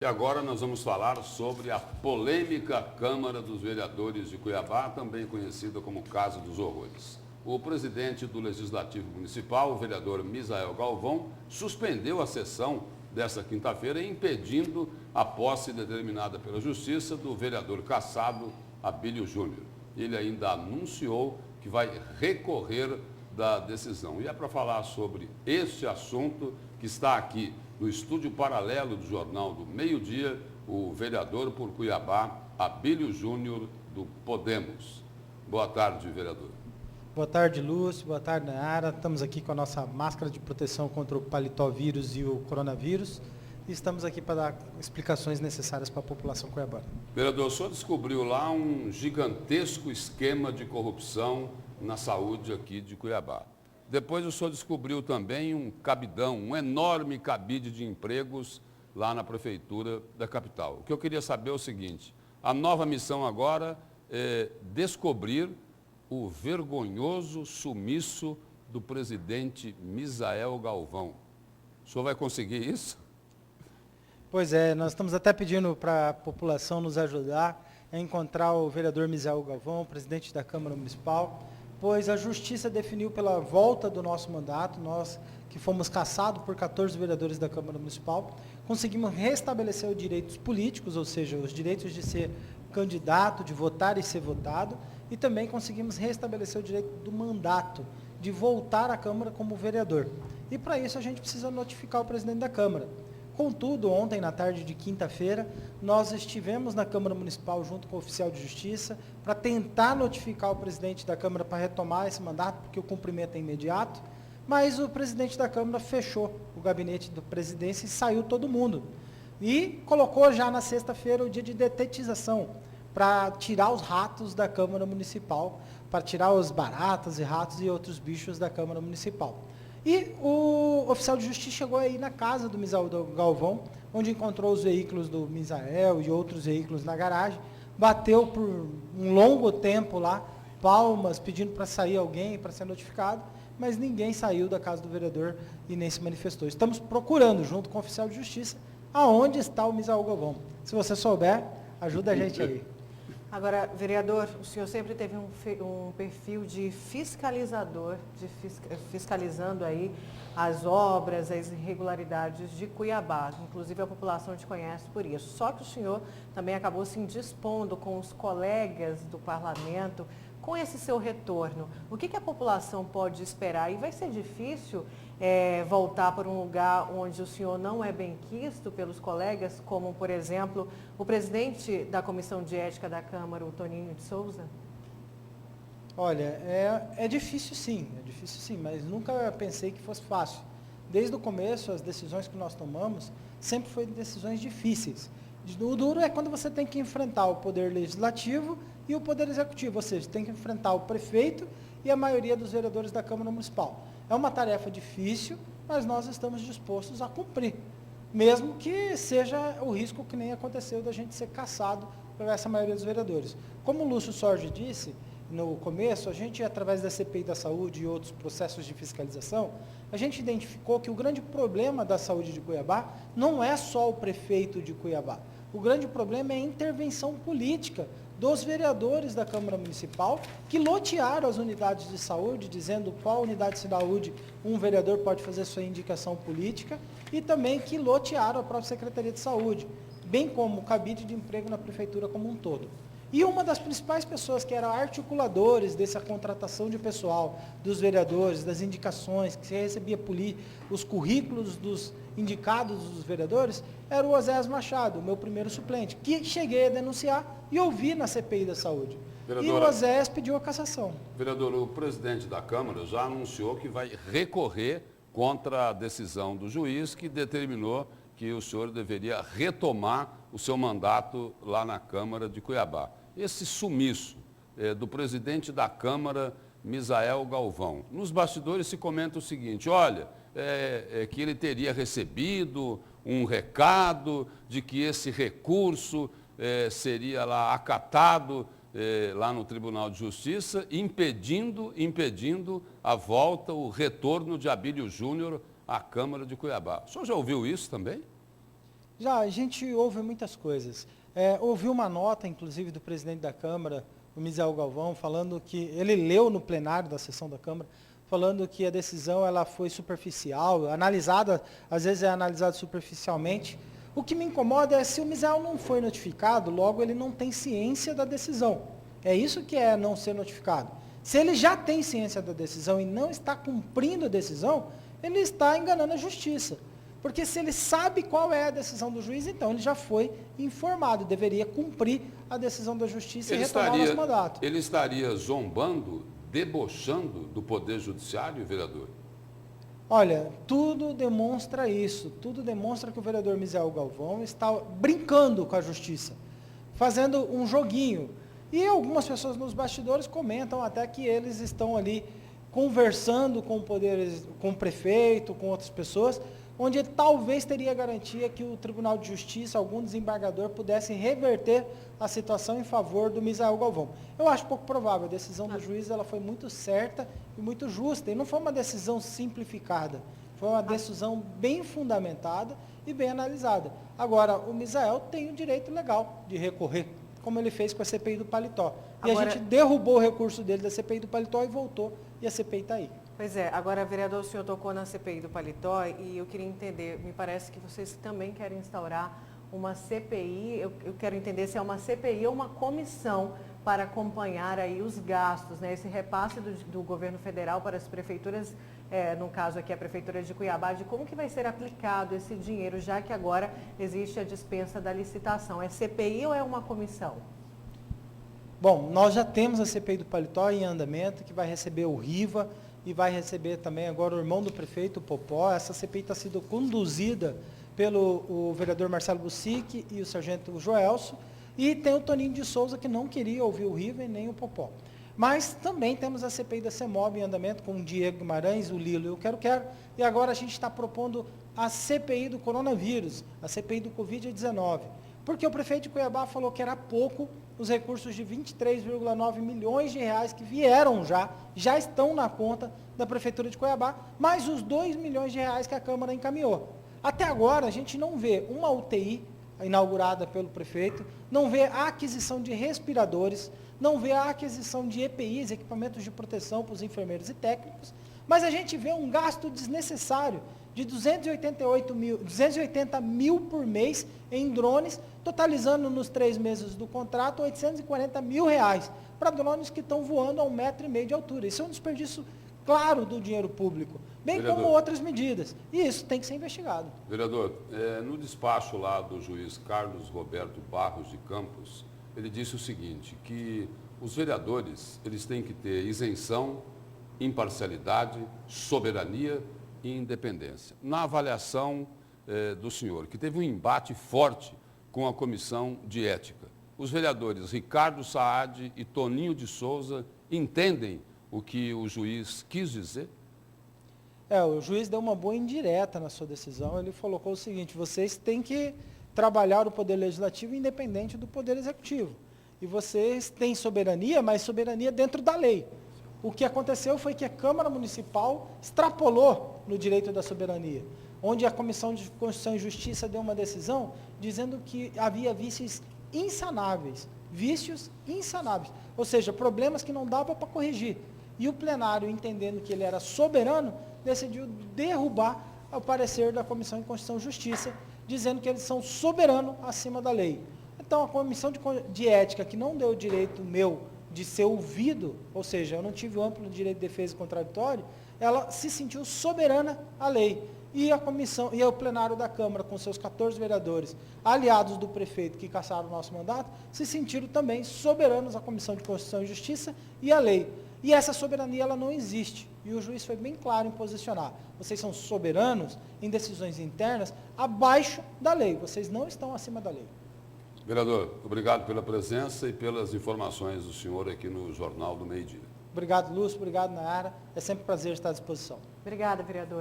E agora nós vamos falar sobre a polêmica Câmara dos Vereadores de Cuiabá, também conhecida como Casa dos Horrores. O presidente do Legislativo Municipal, o vereador Misael Galvão, suspendeu a sessão desta quinta-feira, impedindo a posse determinada pela Justiça do vereador cassado Abílio Júnior. Ele ainda anunciou que vai recorrer da decisão. E é para falar sobre este assunto que está aqui no estúdio paralelo do Jornal do Meio-Dia, o vereador por Cuiabá, Abílio Júnior, do Podemos. Boa tarde, vereador. Boa tarde, Lúcio. Boa tarde, Nayara. Estamos aqui com a nossa máscara de proteção contra o palitovírus e o coronavírus. E estamos aqui para dar explicações necessárias para a população cuiabana. Vereador, o senhor descobriu lá um gigantesco esquema de corrupção na saúde aqui de Cuiabá. Depois o senhor descobriu também um cabidão, um enorme cabide de empregos lá na prefeitura da capital. O que eu queria saber é o seguinte: a nova missão agora é descobrir o vergonhoso sumiço do presidente Misael Galvão. O senhor vai conseguir isso? Pois é, nós estamos até pedindo para a população nos ajudar a encontrar o vereador Misael Galvão, presidente da Câmara Municipal, pois a Justiça definiu pela volta do nosso mandato, nós que fomos cassados por 14 vereadores da Câmara Municipal, conseguimos restabelecer os direitos políticos, ou seja, os direitos de ser candidato, de votar e ser votado, e também conseguimos restabelecer o direito do mandato, de voltar à Câmara como vereador. E para isso a gente precisa notificar o presidente da Câmara. Contudo, ontem, na tarde de quinta-feira, nós estivemos na Câmara Municipal junto com o oficial de Justiça para tentar notificar o presidente da Câmara para retomar esse mandato, porque o cumprimento é imediato, mas o presidente da Câmara fechou o gabinete da presidência e saiu todo mundo. E colocou já na sexta-feira o dia de detetização, para tirar os ratos da Câmara Municipal, para tirar os baratas e ratos e outros bichos da Câmara Municipal. E o oficial de justiça chegou aí na casa do Misael Galvão, onde encontrou os veículos do Misael e outros veículos na garagem, bateu por um longo tempo lá, palmas, pedindo para sair alguém, para ser notificado, mas ninguém saiu da casa do vereador e nem se manifestou. Estamos procurando, junto com o oficial de justiça, aonde está o Misael Galvão. Se você souber, ajuda a gente aí. Agora, vereador, o senhor sempre teve um perfil de fiscalizador, fiscalizando aí as obras, as irregularidades de Cuiabá. Inclusive, a população te conhece por isso. Só que o senhor também acabou se indispondo com os colegas do parlamento com esse seu retorno. O que a população pode esperar? E vai ser difícil voltar para um lugar onde o senhor não é bem quisto pelos colegas, como, por exemplo, o presidente da Comissão de Ética da Câmara, o Toninho de Souza? Olha, é difícil sim, mas nunca pensei que fosse fácil. Desde o começo, as decisões que nós tomamos sempre foram decisões difíceis. O duro é quando você tem que enfrentar o poder legislativo e o poder executivo, ou seja, tem que enfrentar o prefeito e a maioria dos vereadores da Câmara Municipal. É uma tarefa difícil, mas nós estamos dispostos a cumprir, mesmo que seja o risco que nem aconteceu da gente ser cassado por essa maioria dos vereadores. Como o Lúcio Sorge disse no começo, a gente, através da CPI da Saúde e outros processos de fiscalização, a gente identificou que o grande problema da saúde de Cuiabá não é só o prefeito de Cuiabá. O grande problema é a intervenção política dos vereadores da Câmara Municipal, que lotearam as unidades de saúde, dizendo qual unidade de saúde um vereador pode fazer sua indicação política, e também que lotearam a própria Secretaria de Saúde, bem como o cabide de emprego na Prefeitura como um todo. E uma das principais pessoas que eram articuladores dessa contratação de pessoal, dos vereadores, das indicações, que recebia os currículos dos indicados dos vereadores, era o Oséias Machado, o meu primeiro suplente, que cheguei a denunciar e ouvi na CPI da Saúde. Vereadora, e o Oséias pediu a cassação. Vereador, o presidente da Câmara já anunciou que vai recorrer contra a decisão do juiz que determinou que o senhor deveria retomar o seu mandato lá na Câmara de Cuiabá. Esse sumiço do presidente da Câmara, Misael Galvão. Nos bastidores se comenta o seguinte: olha, que ele teria recebido um recado de que esse recurso seria lá acatado lá no Tribunal de Justiça, impedindo a volta, o retorno de Abílio Júnior à Câmara de Cuiabá. O senhor já ouviu isso também? Já, a gente ouve muitas coisas. Ouvi uma nota, inclusive, do presidente da Câmara, o Misael Galvão, falando que, ele leu no plenário da sessão da Câmara, falando que a decisão ela foi superficial, analisada, às vezes é analisada superficialmente. O que me incomoda é se o Misael não foi notificado, logo ele não tem ciência da decisão. É isso que é não ser notificado. Se ele já tem ciência da decisão e não está cumprindo a decisão, ele está enganando a justiça. Porque se ele sabe qual é a decisão do juiz, então ele já foi informado, deveria cumprir a decisão da justiça e retomar o nosso mandato. Ele estaria zombando, debochando do Poder Judiciário, vereador? Olha, tudo demonstra isso, tudo demonstra que o vereador Misael Galvão está brincando com a justiça, fazendo um joguinho. E algumas pessoas nos bastidores comentam até que eles estão ali conversando com o prefeito, com outras pessoas, onde ele talvez teria garantia que o Tribunal de Justiça, algum desembargador, pudesse reverter a situação em favor do Misael Galvão. Eu acho pouco provável, a decisão do juiz ela foi muito certa e muito justa, e não foi uma decisão simplificada, foi uma decisão bem fundamentada e bem analisada. Agora, o Misael tem o direito legal de recorrer, como ele fez com a CPI do Paletó. E a gente derrubou o recurso dele da CPI do Paletó e voltou, e a CPI está aí. Pois é, agora, vereador, o senhor tocou na CPI do Paletó e eu queria entender, me parece que vocês também querem instaurar uma CPI, eu quero entender se é uma CPI ou uma comissão para acompanhar aí os gastos, né? Esse repasse do governo federal para as prefeituras, no caso aqui a Prefeitura de Cuiabá, de como que vai ser aplicado esse dinheiro, já que agora existe a dispensa da licitação. É CPI ou é uma comissão? Bom, nós já temos a CPI do Paletó em andamento, que vai receber o Riva, e vai receber também agora o irmão do prefeito, o Popó. Essa CPI está sendo conduzida pelo vereador Marcelo Bussic e o sargento Joelso, e tem o Toninho de Souza, que não queria ouvir o Riva e nem o Popó. Mas também temos a CPI da CEMOB em andamento, com o Diego Guimarães, o Lilo e o Quero-Quero, e agora a gente está propondo a CPI do coronavírus, a CPI do Covid-19, porque o prefeito de Cuiabá falou que era pouco os recursos de 23,9 milhões de reais que vieram já estão na conta da Prefeitura de Cuiabá, mais os 2 milhões de reais que a Câmara encaminhou. Até agora, a gente não vê uma UTI inaugurada pelo prefeito, não vê a aquisição de respiradores, não vê a aquisição de EPIs, equipamentos de proteção para os enfermeiros e técnicos, mas a gente vê um gasto desnecessário de 280 mil por mês em drones, totalizando nos 3 meses do contrato 840 mil reais para drones que estão voando a 1,5 metro de altura. Isso é um desperdício claro do dinheiro público, bem vereador, como outras medidas. E isso tem que ser investigado. Vereador, no despacho lá do juiz Carlos Roberto Barros de Campos, ele disse o seguinte, que os vereadores eles têm que ter isenção, imparcialidade, soberania e independência. Na avaliação do senhor, que teve um embate forte com a Comissão de Ética, os vereadores Ricardo Saad e Toninho de Souza entendem o que o juiz quis dizer? O juiz deu uma boa indireta na sua decisão. Ele colocou o seguinte, vocês têm que trabalhar o Poder Legislativo independente do Poder Executivo. E vocês têm soberania, mas soberania dentro da lei. O que aconteceu foi que a Câmara Municipal extrapolou no direito da soberania, onde a Comissão de Constituição e Justiça deu uma decisão dizendo que havia vícios insanáveis, ou seja, problemas que não dava para corrigir. E o plenário, entendendo que ele era soberano, decidiu derrubar o parecer da Comissão de Constituição e Justiça, dizendo que eles são soberanos acima da lei. Então, a Comissão de Ética, que não deu o direito meu de ser ouvido, ou seja, eu não tive o amplo direito de defesa e contraditório, ela se sentiu soberana à lei. E a comissão, e o plenário da Câmara, com seus 14 vereadores, aliados do prefeito que cassaram o nosso mandato, se sentiram também soberanos à Comissão de Constituição e Justiça e à lei. E essa soberania ela não existe. E o juiz foi bem claro em posicionar. Vocês são soberanos em decisões internas abaixo da lei. Vocês não estão acima da lei. Vereador, obrigado pela presença e pelas informações do senhor aqui no Jornal do Meio-Dia. Obrigado, Lúcio. Obrigado, Nayara. É sempre um prazer estar à disposição. Obrigada, vereador.